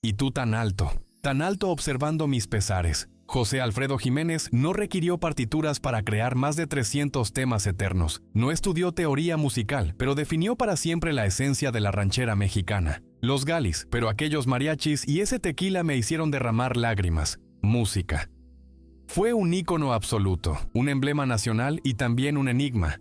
Y tú tan alto observando mis pesares. José Alfredo Jiménez no requirió partituras para crear más de 300 temas eternos. No estudió teoría musical, pero definió para siempre la esencia de la ranchera mexicana. Los galis, pero aquellos mariachis y ese tequila me hicieron derramar lágrimas. Música. Fue un ícono absoluto, un emblema nacional y también un enigma.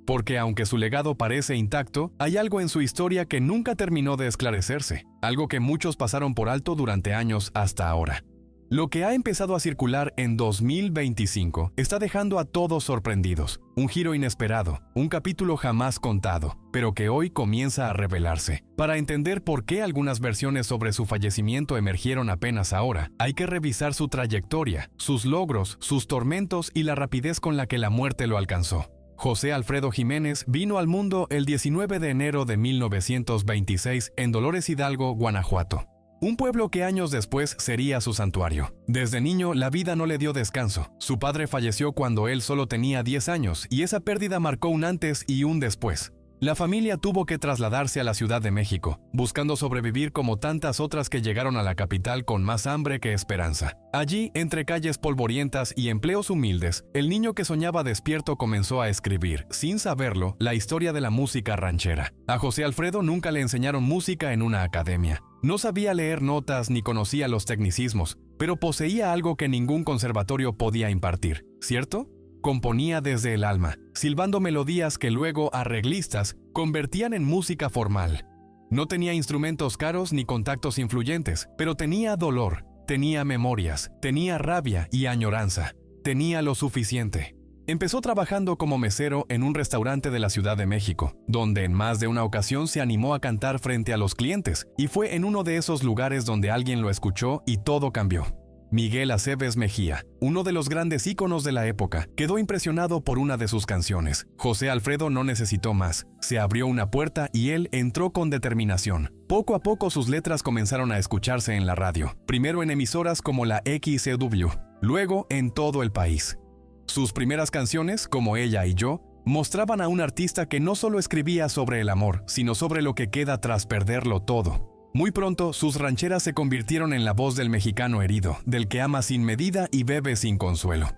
Porque aunque su legado parece intacto, hay algo en su historia que nunca terminó de esclarecerse, algo que muchos pasaron por alto durante años hasta ahora. Lo que ha empezado a circular en 2025 está dejando a todos sorprendidos. Un giro inesperado, un capítulo jamás contado, pero que hoy comienza a revelarse. Para entender por qué algunas versiones sobre su fallecimiento emergieron apenas ahora, hay que revisar su trayectoria, sus logros, sus tormentos y la rapidez con la que la muerte lo alcanzó. José Alfredo Jiménez vino al mundo el 19 de enero de 1926 en Dolores Hidalgo, Guanajuato. Un pueblo que años después sería su santuario. Desde niño, la vida no le dio descanso. Su padre falleció cuando él solo tenía 10 años y esa pérdida marcó un antes y un después. La familia tuvo que trasladarse a la Ciudad de México, buscando sobrevivir como tantas otras que llegaron a la capital con más hambre que esperanza. Allí, entre calles polvorientas y empleos humildes, el niño que soñaba despierto comenzó a escribir, sin saberlo, la historia de la música ranchera. A José Alfredo nunca le enseñaron música en una academia. No sabía leer notas ni conocía los tecnicismos, pero poseía algo que ningún conservatorio podía impartir, ¿cierto? Componía desde el alma, silbando melodías que luego arreglistas convertían en música formal. No tenía instrumentos caros ni contactos influyentes, pero tenía dolor, tenía memorias, tenía rabia y añoranza. Tenía lo suficiente. Empezó trabajando como mesero en un restaurante de la Ciudad de México, donde en más de una ocasión se animó a cantar frente a los clientes, y fue en uno de esos lugares donde alguien lo escuchó y todo cambió. Miguel Aceves Mejía, uno de los grandes íconos de la época, quedó impresionado por una de sus canciones. José Alfredo no necesitó más. Se abrió una puerta y él entró con determinación. Poco a poco sus letras comenzaron a escucharse en la radio, primero en emisoras como la XCW, luego en todo el país. Sus primeras canciones, como Ella y Yo, mostraban a un artista que no solo escribía sobre el amor, sino sobre lo que queda tras perderlo todo. Muy pronto, sus rancheras se convirtieron en la voz del mexicano herido, del que ama sin medida y bebe sin consuelo.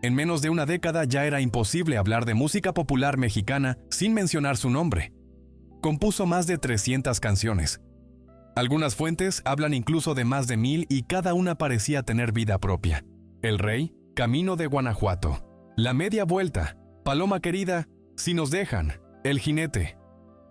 En menos de una década ya era imposible hablar de música popular mexicana sin mencionar su nombre. Compuso más de 300 canciones. Algunas fuentes hablan incluso de más de 1000 y cada una parecía tener vida propia. El Rey, Camino de Guanajuato, La Media Vuelta, Paloma Querida, Si nos dejan, El Jinete,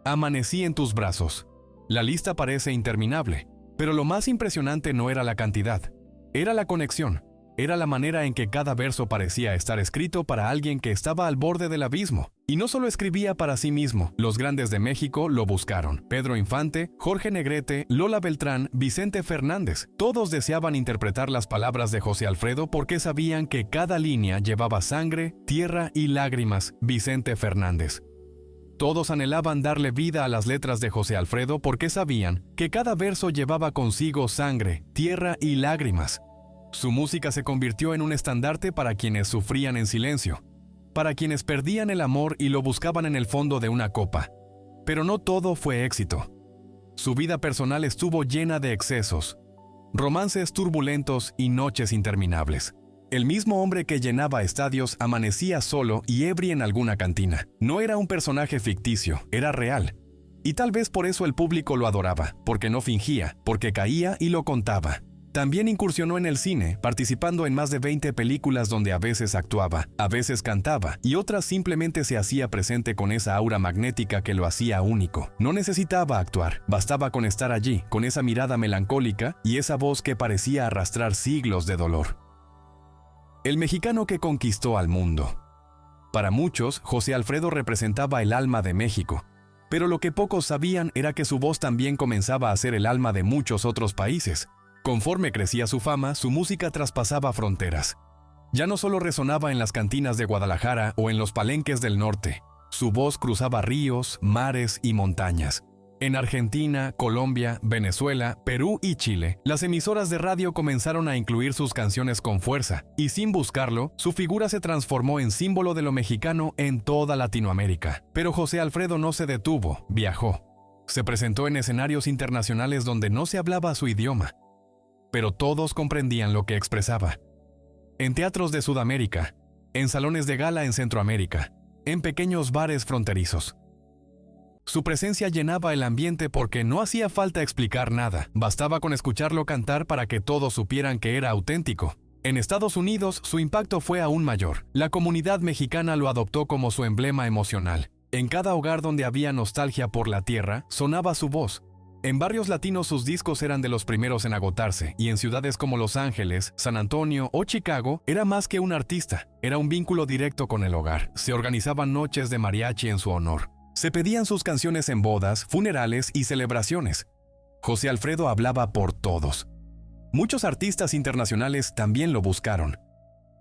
Amanecí en tus brazos. La lista parece interminable, pero lo más impresionante no era la cantidad, era la conexión, era la manera en que cada verso parecía estar escrito para alguien que estaba al borde del abismo. Y no solo escribía para sí mismo, los grandes de México lo buscaron. Pedro Infante, Jorge Negrete, Lola Beltrán, Vicente Fernández, todos deseaban interpretar las palabras de José Alfredo porque sabían que cada línea llevaba sangre, tierra y lágrimas. Vicente Fernández. Todos anhelaban darle vida a las letras de José Alfredo porque sabían que cada verso llevaba consigo sangre, tierra y lágrimas. Su música se convirtió en un estandarte para quienes sufrían en silencio, para quienes perdían el amor y lo buscaban en el fondo de una copa. Pero no todo fue éxito. Su vida personal estuvo llena de excesos, romances turbulentos y noches interminables. El mismo hombre que llenaba estadios amanecía solo y ebrio en alguna cantina. No era un personaje ficticio, era real. Y tal vez por eso el público lo adoraba, porque no fingía, porque caía y lo contaba. También incursionó en el cine, participando en más de 20 películas donde a veces actuaba, a veces cantaba, y otras simplemente se hacía presente con esa aura magnética que lo hacía único. No necesitaba actuar, bastaba con estar allí, con esa mirada melancólica y esa voz que parecía arrastrar siglos de dolor. El mexicano que conquistó al mundo. Para muchos, José Alfredo representaba el alma de México, pero lo que pocos sabían era que su voz también comenzaba a ser el alma de muchos otros países. Conforme crecía su fama, su música traspasaba fronteras. Ya no solo resonaba en las cantinas de Guadalajara o en los palenques del norte, su voz cruzaba ríos, mares y montañas. En Argentina, Colombia, Venezuela, Perú y Chile, las emisoras de radio comenzaron a incluir sus canciones con fuerza, y sin buscarlo, su figura se transformó en símbolo de lo mexicano en toda Latinoamérica. Pero José Alfredo no se detuvo, viajó. Se presentó en escenarios internacionales donde no se hablaba su idioma, pero todos comprendían lo que expresaba. En teatros de Sudamérica, en salones de gala en Centroamérica, en pequeños bares fronterizos. Su presencia llenaba el ambiente porque no hacía falta explicar nada, bastaba con escucharlo cantar para que todos supieran que era auténtico. En Estados Unidos, su impacto fue aún mayor. La comunidad mexicana lo adoptó como su emblema emocional. En cada hogar donde había nostalgia por la tierra, sonaba su voz. En barrios latinos sus discos eran de los primeros en agotarse, y en ciudades como Los Ángeles, San Antonio o Chicago, era más que un artista, era un vínculo directo con el hogar. Se organizaban noches de mariachi en su honor. Se pedían sus canciones en bodas, funerales y celebraciones. José Alfredo hablaba por todos. Muchos artistas internacionales también lo buscaron.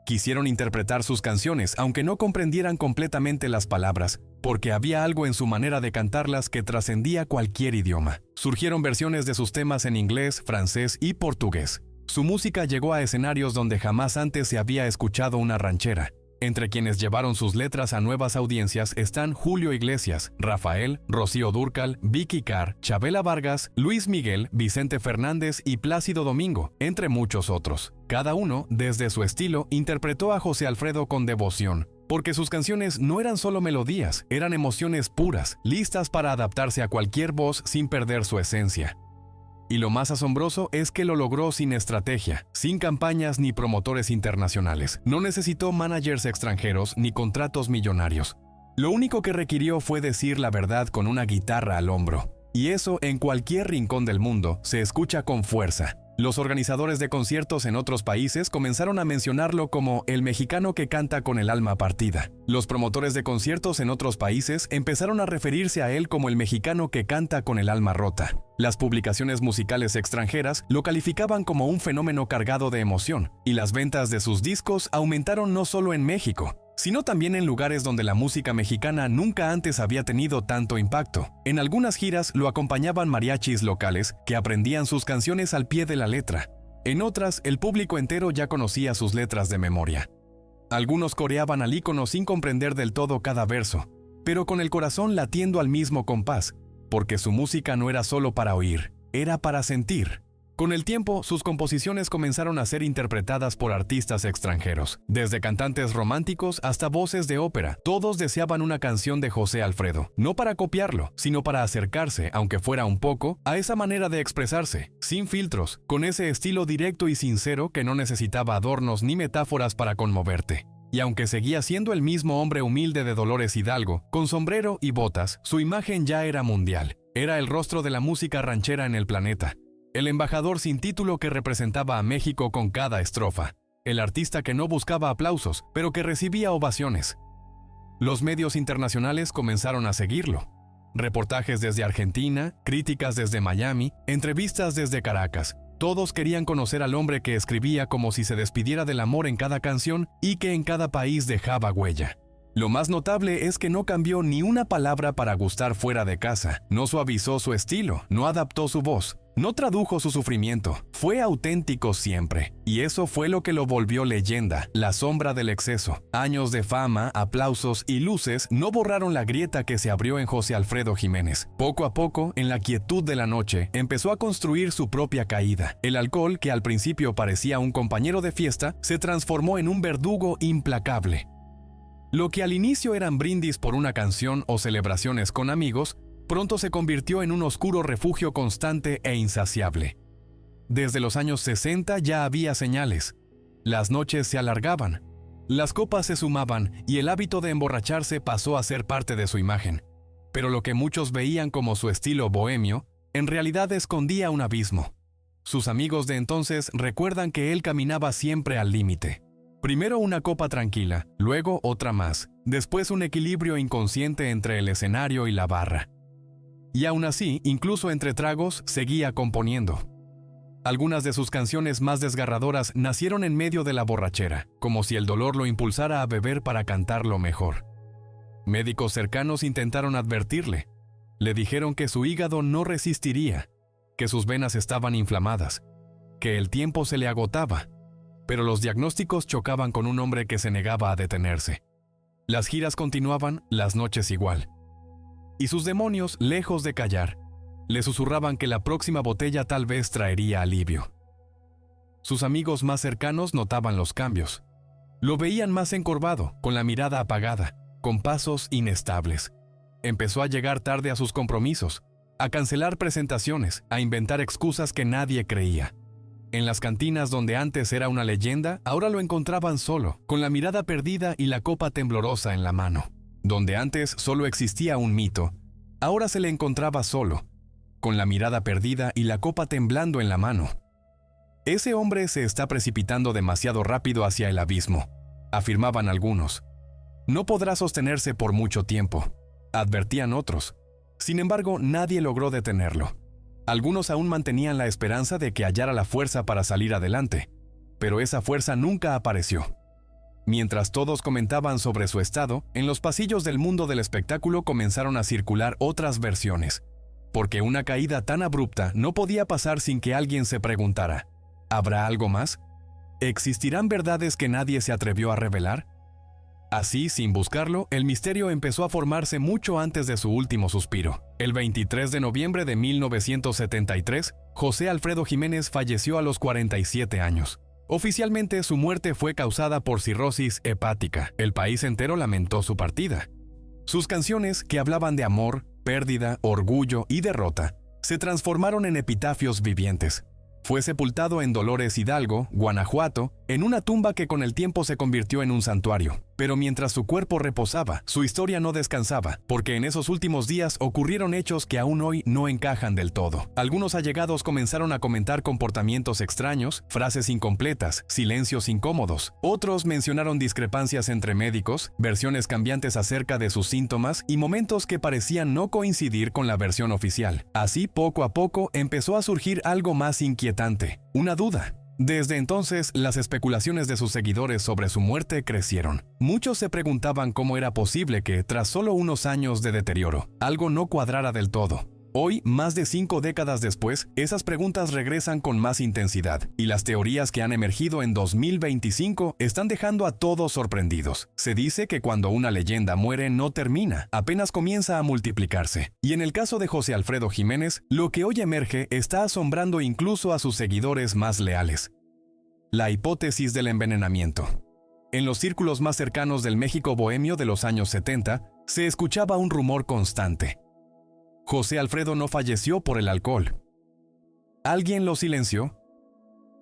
Quisieron interpretar sus canciones, aunque no comprendieran completamente las palabras, porque había algo en su manera de cantarlas que trascendía cualquier idioma. Surgieron versiones de sus temas en inglés, francés y portugués. Su música llegó a escenarios donde jamás antes se había escuchado una ranchera. Entre quienes llevaron sus letras a nuevas audiencias están Julio Iglesias, Rafael, Rocío Dúrcal, Vicky Carr, Chabela Vargas, Luis Miguel, Vicente Fernández y Plácido Domingo, entre muchos otros. Cada uno, desde su estilo, interpretó a José Alfredo con devoción, porque sus canciones no eran solo melodías, eran emociones puras, listas para adaptarse a cualquier voz sin perder su esencia. Y lo más asombroso es que lo logró sin estrategia, sin campañas ni promotores internacionales. No necesitó managers extranjeros ni contratos millonarios. Lo único que requirió fue decir la verdad con una guitarra al hombro. Y eso en cualquier rincón del mundo se escucha con fuerza. Los organizadores de conciertos en otros países comenzaron a mencionarlo como el mexicano que canta con el alma partida. Los promotores de conciertos en otros países empezaron a referirse a él como el mexicano que canta con el alma rota. Las publicaciones musicales extranjeras lo calificaban como un fenómeno cargado de emoción, y las ventas de sus discos aumentaron no solo en México, sino también en lugares donde la música mexicana nunca antes había tenido tanto impacto. En algunas giras lo acompañaban mariachis locales que aprendían sus canciones al pie de la letra. En otras, el público entero ya conocía sus letras de memoria. Algunos coreaban al ícono sin comprender del todo cada verso, pero con el corazón latiendo al mismo compás, porque su música no era solo para oír, era para sentir. Con el tiempo, sus composiciones comenzaron a ser interpretadas por artistas extranjeros. Desde cantantes románticos hasta voces de ópera, todos deseaban una canción de José Alfredo, no para copiarlo, sino para acercarse, aunque fuera un poco, a esa manera de expresarse, sin filtros, con ese estilo directo y sincero que no necesitaba adornos ni metáforas para conmoverte. Y aunque seguía siendo el mismo hombre humilde de Dolores Hidalgo, con sombrero y botas, su imagen ya era mundial. Era el rostro de la música ranchera en el planeta. El embajador sin título que representaba a México con cada estrofa. El artista que no buscaba aplausos, pero que recibía ovaciones. Los medios internacionales comenzaron a seguirlo. Reportajes desde Argentina, críticas desde Miami, entrevistas desde Caracas. Todos querían conocer al hombre que escribía como si se despidiera del amor en cada canción y que en cada país dejaba huella. Lo más notable es que no cambió ni una palabra para gustar fuera de casa, no suavizó su estilo, no adaptó su voz, no tradujo su sufrimiento, fue auténtico siempre. Y eso fue lo que lo volvió leyenda, la sombra del exceso. Años de fama, aplausos y luces no borraron la grieta que se abrió en José Alfredo Jiménez. Poco a poco, en la quietud de la noche, empezó a construir su propia caída. El alcohol, que al principio parecía un compañero de fiesta, se transformó en un verdugo implacable. Lo que al inicio eran brindis por una canción o celebraciones con amigos, pronto se convirtió en un oscuro refugio constante e insaciable. Desde los años 60 ya había señales. Las noches se alargaban, las copas se sumaban y el hábito de emborracharse pasó a ser parte de su imagen. Pero lo que muchos veían como su estilo bohemio, en realidad escondía un abismo. Sus amigos de entonces recuerdan que él caminaba siempre al límite. Primero una copa tranquila, luego otra más, después un equilibrio inconsciente entre el escenario y la barra. Y aún así, incluso entre tragos, seguía componiendo. Algunas de sus canciones más desgarradoras nacieron en medio de la borrachera, como si el dolor lo impulsara a beber para cantarlo mejor. Médicos cercanos intentaron advertirle. Le dijeron que su hígado no resistiría, que sus venas estaban inflamadas, que el tiempo se le agotaba. Pero los diagnósticos chocaban con un hombre que se negaba a detenerse. Las giras continuaban, las noches igual. Y sus demonios, lejos de callar, Le susurraban que la próxima botella tal vez traería alivio. Sus amigos más cercanos notaban los cambios. Lo veían más encorvado, con la mirada apagada, con pasos inestables. Empezó a llegar tarde a sus compromisos, a cancelar presentaciones, a inventar excusas que nadie creía. En las cantinas donde antes era una leyenda, ahora lo encontraban solo, con la mirada perdida y la copa temblorosa en la mano. Donde antes solo existía un mito, ahora se le encontraba solo, con la mirada perdida y la copa temblando en la mano. Ese hombre se está precipitando demasiado rápido hacia el abismo, afirmaban algunos. No podrá sostenerse por mucho tiempo, advertían otros. Sin embargo, nadie logró detenerlo. Algunos aún mantenían la esperanza de que hallara la fuerza para salir adelante, pero esa fuerza nunca apareció. Mientras todos comentaban sobre su estado, en los pasillos del mundo del espectáculo comenzaron a circular otras versiones, porque una caída tan abrupta no podía pasar sin que alguien se preguntara: ¿habrá algo más? ¿Existirán verdades que nadie se atrevió a revelar? Así, sin buscarlo, el misterio empezó a formarse mucho antes de su último suspiro. El 23 de noviembre de 1973, José Alfredo Jiménez falleció a los 47 años. Oficialmente, su muerte fue causada por cirrosis hepática. El país entero lamentó su partida. Sus canciones, que hablaban de amor, pérdida, orgullo y derrota, se transformaron en epitafios vivientes. Fue sepultado en Dolores Hidalgo, Guanajuato, en una tumba que con el tiempo se convirtió en un santuario. Pero mientras su cuerpo reposaba, su historia no descansaba, porque en esos últimos días ocurrieron hechos que aún hoy no encajan del todo. Algunos allegados comenzaron a comentar comportamientos extraños, frases incompletas, silencios incómodos. Otros mencionaron discrepancias entre médicos, versiones cambiantes acerca de sus síntomas y momentos que parecían no coincidir con la versión oficial. Así, poco a poco, empezó a surgir algo más inquietante, una duda. Desde entonces, las especulaciones de sus seguidores sobre su muerte crecieron. Muchos se preguntaban cómo era posible que, tras solo unos años de deterioro, algo no cuadrara del todo. Hoy, más de 5 décadas después, esas preguntas regresan con más intensidad, y las teorías que han emergido en 2025 están dejando a todos sorprendidos. Se dice que cuando una leyenda muere no termina, apenas comienza a multiplicarse. Y en el caso de José Alfredo Jiménez, lo que hoy emerge está asombrando incluso a sus seguidores más leales. La hipótesis del envenenamiento. En los círculos más cercanos del México bohemio de los años 70, se escuchaba un rumor constante. José Alfredo no falleció por el alcohol. ¿Alguien lo silenció?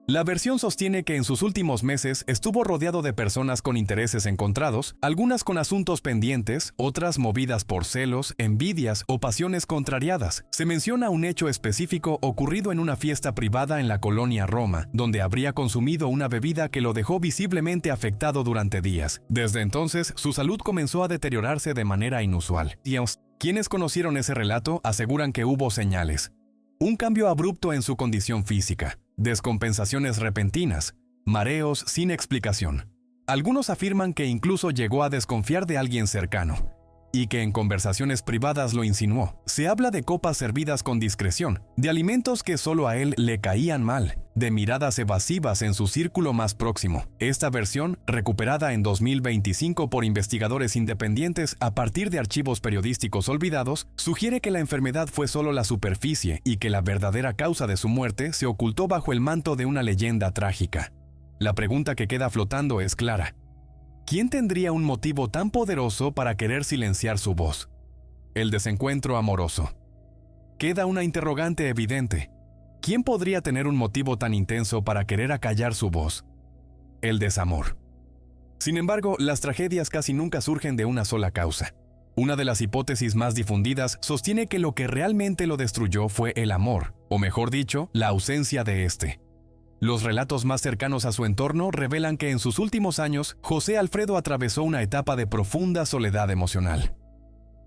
La versión sostiene que en sus últimos meses estuvo rodeado de personas con intereses encontrados, algunas con asuntos pendientes, otras movidas por celos, envidias o pasiones contrariadas. Se menciona un hecho específico ocurrido en una fiesta privada en la colonia Roma, donde habría consumido una bebida que lo dejó visiblemente afectado durante días. Desde entonces, su salud comenzó a deteriorarse de manera inusual. Quienes conocieron ese relato aseguran que hubo señales. Un cambio abrupto en su condición física, descompensaciones repentinas, mareos sin explicación. Algunos afirman que incluso llegó a desconfiar de alguien cercano, y que en conversaciones privadas lo insinuó. Se habla de copas servidas con discreción, de alimentos que solo a él le caían mal, de miradas evasivas en su círculo más próximo. Esta versión, recuperada en 2025 por investigadores independientes a partir de archivos periodísticos olvidados, sugiere que la enfermedad fue solo la superficie y que la verdadera causa de su muerte se ocultó bajo el manto de una leyenda trágica. La pregunta que queda flotando es clara. ¿Quién tendría un motivo tan poderoso para querer silenciar su voz? El desencuentro amoroso. Queda una interrogante evidente. ¿Quién podría tener un motivo tan intenso para querer acallar su voz? El desamor. Sin embargo, las tragedias casi nunca surgen de una sola causa. Una de las hipótesis más difundidas sostiene que lo que realmente lo destruyó fue el amor, o mejor dicho, la ausencia de este. Los relatos más cercanos a su entorno revelan que en sus últimos años, José Alfredo atravesó una etapa de profunda soledad emocional.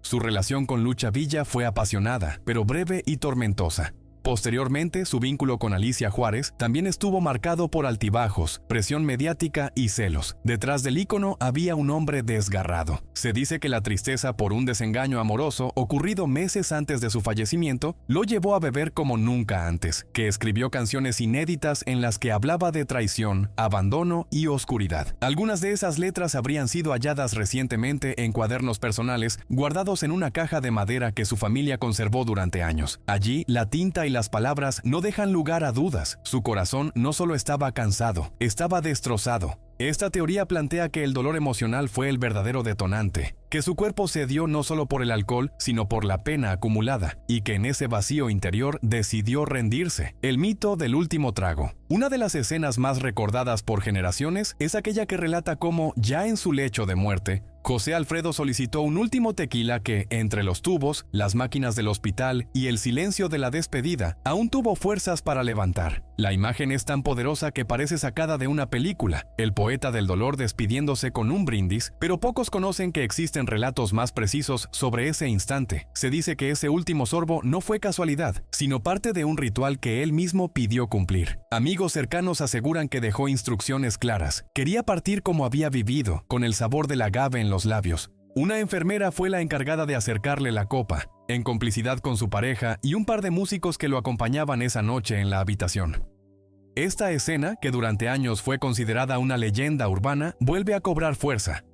Su relación con Lucha Villa fue apasionada, pero breve y tormentosa. Posteriormente, su vínculo con Alicia Juárez también estuvo marcado por altibajos, presión mediática y celos. Detrás del ícono había un hombre desgarrado. Se dice que la tristeza por un desengaño amoroso ocurrido meses antes de su fallecimiento lo llevó a beber como nunca antes, que escribió canciones inéditas en las que hablaba de traición, abandono y oscuridad. Algunas de esas letras habrían sido halladas recientemente en cuadernos personales guardados en una caja de madera que su familia conservó durante años. Allí, la tinta y las palabras no dejan lugar a dudas. Su corazón no solo estaba cansado, estaba destrozado. Esta teoría plantea que el dolor emocional fue el verdadero detonante, que su cuerpo cedió no solo por el alcohol, sino por la pena acumulada, y que en ese vacío interior decidió rendirse. El mito del último trago. Una de las escenas más recordadas por generaciones es aquella que relata cómo, ya en su lecho de muerte, José Alfredo solicitó un último tequila que, entre los tubos, las máquinas del hospital y el silencio de la despedida, aún tuvo fuerzas para levantar. La imagen es tan poderosa que parece sacada de una película, el poeta del dolor despidiéndose con un brindis, pero pocos conocen que existen relatos más precisos sobre ese instante. Se dice que ese último sorbo no fue casualidad, sino parte de un ritual que él mismo pidió cumplir. Amigos cercanos aseguran que dejó instrucciones claras. Quería partir como había vivido, con el sabor del agave en los labios. Una enfermera fue la encargada de acercarle la copa, en complicidad con su pareja y un par de músicos que lo acompañaban esa noche en la habitación. Esta escena, que durante años fue considerada una leyenda urbana, vuelve a cobrar fuerza.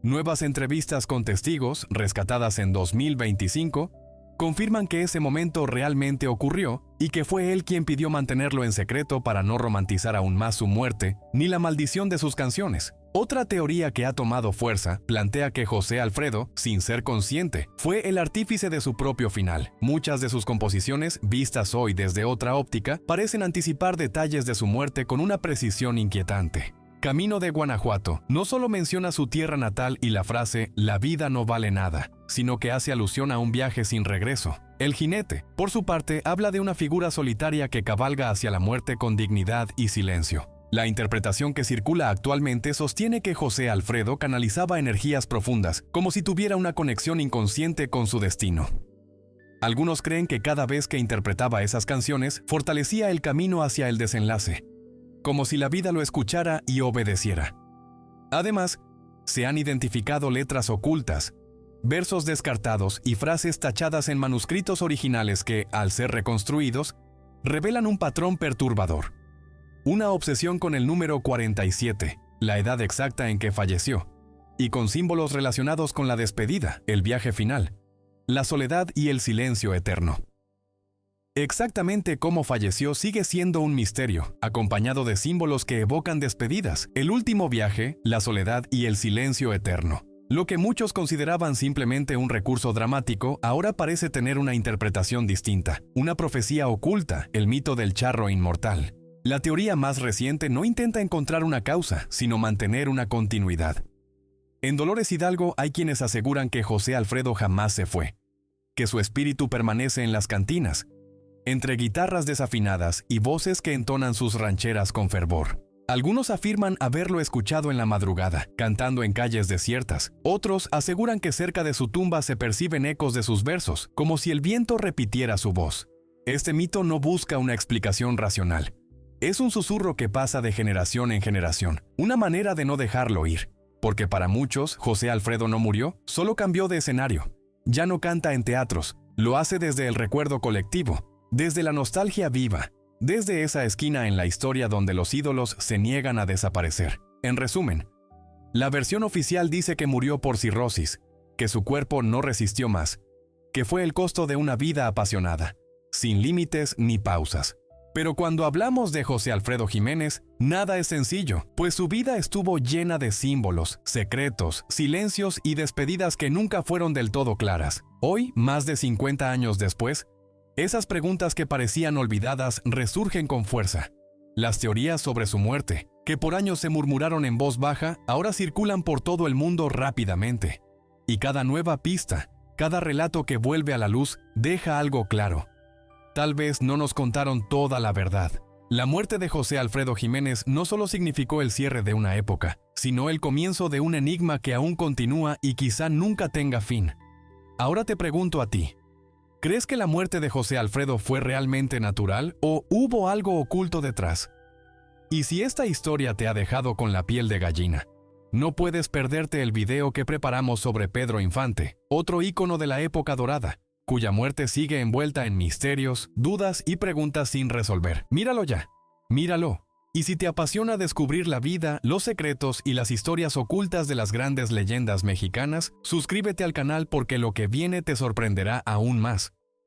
Nuevas entrevistas con testigos, rescatadas en 2025, confirman que ese momento realmente ocurrió y que fue él quien pidió mantenerlo en secreto para no romantizar aún más su muerte ni la maldición de sus canciones. Otra teoría que ha tomado fuerza plantea que José Alfredo, sin ser consciente, fue el artífice de su propio final. Muchas de sus composiciones, vistas hoy desde otra óptica, parecen anticipar detalles de su muerte con una precisión inquietante. Camino de Guanajuato no solo menciona su tierra natal y la frase «la vida no vale nada», sino que hace alusión a un viaje sin regreso. El jinete, por su parte, habla de una figura solitaria que cabalga hacia la muerte con dignidad y silencio. La interpretación que circula actualmente sostiene que José Alfredo canalizaba energías profundas, como si tuviera una conexión inconsciente con su destino. Algunos creen que cada vez que interpretaba esas canciones, fortalecía el camino hacia el desenlace, como si la vida lo escuchara y obedeciera. Además, se han identificado letras ocultas, versos descartados y frases tachadas en manuscritos originales que, al ser reconstruidos, revelan un patrón perturbador. Una obsesión con el número 47, la edad exacta en que falleció, y con símbolos relacionados con la despedida, el viaje final, la soledad y el silencio eterno. Exactamente cómo falleció sigue siendo un misterio, acompañado de símbolos que evocan despedidas, el último viaje, la soledad y el silencio eterno. Lo que muchos consideraban simplemente un recurso dramático, ahora parece tener una interpretación distinta, una profecía oculta, el mito del charro inmortal. La teoría más reciente no intenta encontrar una causa, sino mantener una continuidad. En Dolores Hidalgo hay quienes aseguran que José Alfredo jamás se fue, que su espíritu permanece en las cantinas, entre guitarras desafinadas y voces que entonan sus rancheras con fervor. Algunos afirman haberlo escuchado en la madrugada, cantando en calles desiertas. Otros aseguran que cerca de su tumba se perciben ecos de sus versos, como si el viento repitiera su voz. Este mito no busca una explicación racional. Es un susurro que pasa de generación en generación, una manera de no dejarlo ir. Porque para muchos, José Alfredo no murió, solo cambió de escenario. Ya no canta en teatros, lo hace desde el recuerdo colectivo, desde la nostalgia viva, desde esa esquina en la historia donde los ídolos se niegan a desaparecer. En resumen, la versión oficial dice que murió por cirrosis, que su cuerpo no resistió más, que fue el costo de una vida apasionada, sin límites ni pausas. Pero cuando hablamos de José Alfredo Jiménez, nada es sencillo, pues su vida estuvo llena de símbolos, secretos, silencios y despedidas que nunca fueron del todo claras. Hoy, más de 50 años después, esas preguntas que parecían olvidadas resurgen con fuerza. Las teorías sobre su muerte, que por años se murmuraron en voz baja, ahora circulan por todo el mundo rápidamente. Y cada nueva pista, cada relato que vuelve a la luz, deja algo claro. Tal vez no nos contaron toda la verdad. La muerte de José Alfredo Jiménez no solo significó el cierre de una época, sino el comienzo de un enigma que aún continúa y quizá nunca tenga fin. Ahora te pregunto a ti, ¿Crees que la muerte de José Alfredo fue realmente natural o hubo algo oculto detrás? Y si esta historia te ha dejado con la piel de gallina, no puedes perderte el video que preparamos sobre Pedro Infante, otro ícono de la época dorada, cuya muerte sigue envuelta en misterios, dudas y preguntas sin resolver. Míralo ya. Míralo. Y si te apasiona descubrir la vida, los secretos y las historias ocultas de las grandes leyendas mexicanas, suscríbete al canal porque lo que viene te sorprenderá aún más.